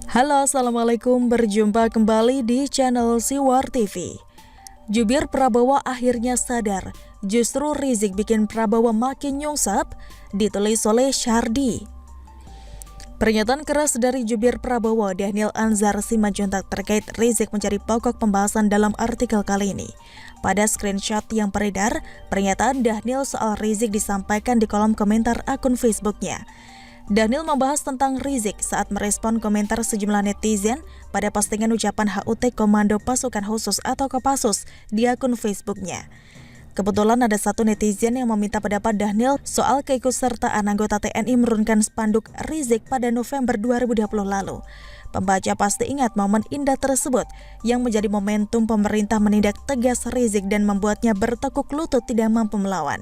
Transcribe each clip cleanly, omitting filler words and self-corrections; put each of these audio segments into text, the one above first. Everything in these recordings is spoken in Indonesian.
Halo, Assalamualaikum, berjumpa kembali di channel Siwar TV. Jubir Prabowo akhirnya sadar, justru Rizik bikin Prabowo makin nyungsep, ditulis oleh Syardi. Pernyataan keras dari jubir Prabowo, Daniel Anzar Simanjuntak terkait Rizik menjadi pokok pembahasan dalam artikel kali ini. Pada screenshot yang beredar, pernyataan Daniel soal Rizik disampaikan di kolom komentar akun Facebooknya. Daniel membahas tentang Rizik saat merespon komentar sejumlah netizen pada postingan ucapan HUT Komando Pasukan Khusus atau Kopassus di akun Facebooknya. Kebetulan ada satu netizen yang meminta pendapat Daniel soal keikutsertaan anggota TNI menurunkan spanduk Rizik pada November 2020 lalu. Pembaca pasti ingat momen indah tersebut yang menjadi momentum pemerintah menindak tegas Rizik dan membuatnya bertekuk lutut tidak mampu melawan.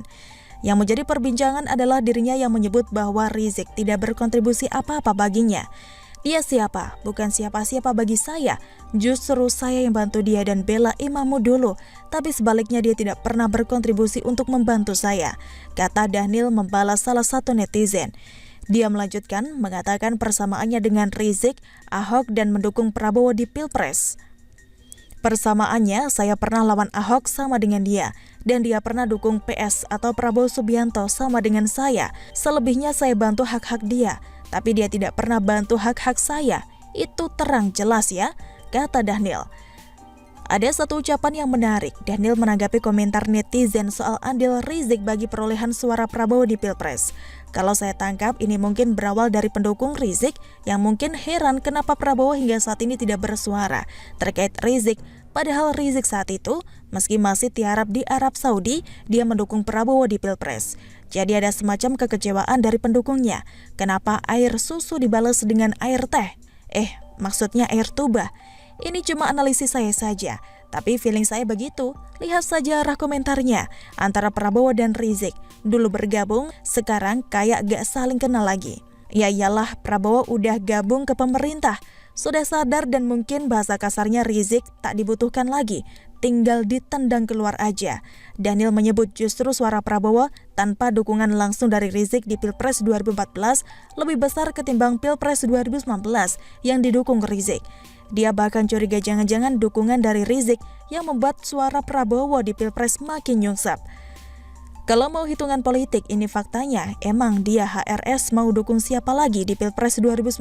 Yang menjadi perbincangan adalah dirinya yang menyebut bahwa Rizik tidak berkontribusi apa-apa baginya. Dia siapa? Bukan siapa-siapa bagi saya. Justru saya yang bantu dia dan bela imammu dulu. Tapi sebaliknya dia tidak pernah berkontribusi untuk membantu saya, kata Daniel membalas salah satu netizen. Dia melanjutkan mengatakan persamaannya dengan Rizik, Ahok dan mendukung Prabowo di Pilpres. Persamaannya, saya pernah lawan Ahok sama dengan dia, dan dia pernah dukung PS atau Prabowo Subianto sama dengan saya. Selebihnya saya bantu hak-hak dia, tapi dia tidak pernah bantu hak-hak saya. Itu terang jelas ya, kata Daniel. Ada satu ucapan yang menarik. Daniel menanggapi komentar netizen soal andil Rizik bagi perolehan suara Prabowo di Pilpres. Kalau saya tangkap, ini mungkin berawal dari pendukung Rizik yang mungkin heran kenapa Prabowo hingga saat ini tidak bersuara terkait Rizik. Padahal Rizik saat itu, meski masih tiarap di Arab Saudi, dia mendukung Prabowo di Pilpres. Jadi ada semacam kekecewaan dari pendukungnya. Kenapa air susu dibalas dengan air teh? Maksudnya air tuba. Ini cuma analisis saya saja, tapi feeling saya begitu. Lihat saja arah komentarnya antara Prabowo dan Rizik. Dulu bergabung, sekarang kayak gak saling kenal lagi. Ya iyalah, Prabowo udah gabung ke pemerintah. Sudah sadar dan mungkin bahasa kasarnya Rizik tak dibutuhkan lagi. Tinggal ditendang keluar aja. Daniel menyebut justru suara Prabowo tanpa dukungan langsung dari Rizik di Pilpres 2014 lebih besar ketimbang Pilpres 2019 yang didukung Rizik. Dia bahkan curiga jangan-jangan dukungan dari Rizik yang membuat suara Prabowo di Pilpres makin nyungsep. Kalau mau hitungan politik, ini faktanya, emang dia HRS mau dukung siapa lagi di Pilpres 2019?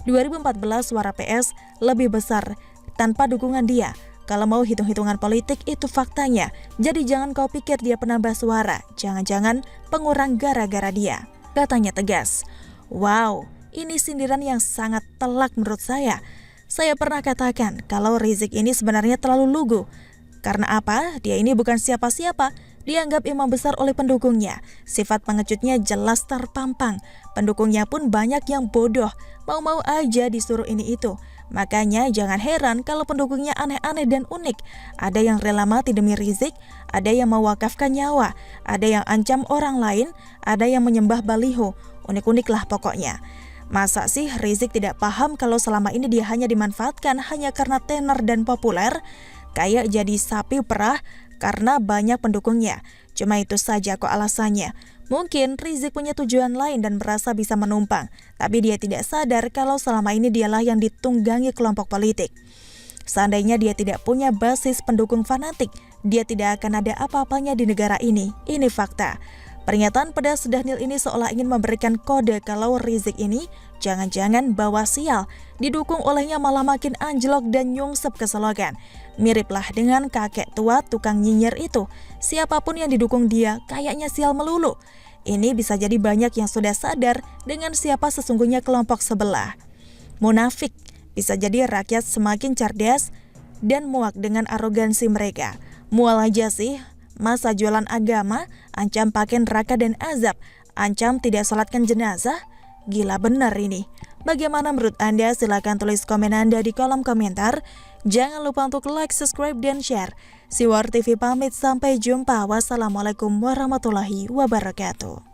2014 suara PS lebih besar tanpa dukungan dia. Kalau mau hitung-hitungan politik, itu faktanya. Jadi jangan kau pikir dia penambah suara, jangan-jangan pengurang gara-gara dia, katanya tegas. Wow, ini sindiran yang sangat telak menurut saya. Saya pernah katakan kalau Rizik ini sebenarnya terlalu lugu. Karena apa? Dia ini bukan siapa-siapa. Dianggap imam besar oleh pendukungnya. Sifat pengecutnya jelas terpampang. Pendukungnya pun banyak yang bodoh. Mau-mau aja disuruh ini itu. Makanya jangan heran kalau pendukungnya aneh-aneh dan unik. Ada yang rela mati demi Rizik, ada yang mewakafkan nyawa, ada yang ancam orang lain, ada yang menyembah baliho. Unik-unik lah pokoknya. Masa sih Rizik tidak paham kalau selama ini dia hanya dimanfaatkan hanya karena tenar dan populer? Kayak jadi sapi perah karena banyak pendukungnya. Cuma itu saja kok alasannya. Mungkin Rizik punya tujuan lain dan merasa bisa menumpang. Tapi dia tidak sadar kalau selama ini dialah yang ditunggangi kelompok politik. Seandainya dia tidak punya basis pendukung fanatik, dia tidak akan ada apa-apanya di negara ini. Ini fakta. Pernyataan pedas Daniel ini seolah ingin memberikan kode kalau Rizik ini jangan-jangan bawa sial. Didukung olehnya malah makin anjlok dan nyungsep ke selogan. Miriplah dengan kakek tua tukang nyinyir itu. Siapapun yang didukung dia kayaknya sial melulu. Ini bisa jadi banyak yang sudah sadar dengan siapa sesungguhnya kelompok sebelah. Munafik. Bisa jadi rakyat semakin cerdas dan muak dengan arogansi mereka. Mual aja sih. Masa jualan agama, ancam pakai neraka dan azab, ancam tidak salatkan jenazah? Gila benar ini. Bagaimana menurut Anda? Silahkan tulis komen Anda di kolom komentar. Jangan lupa untuk like, subscribe, dan share. Siwar TV pamit, sampai jumpa. Wassalamualaikum warahmatullahi wabarakatuh.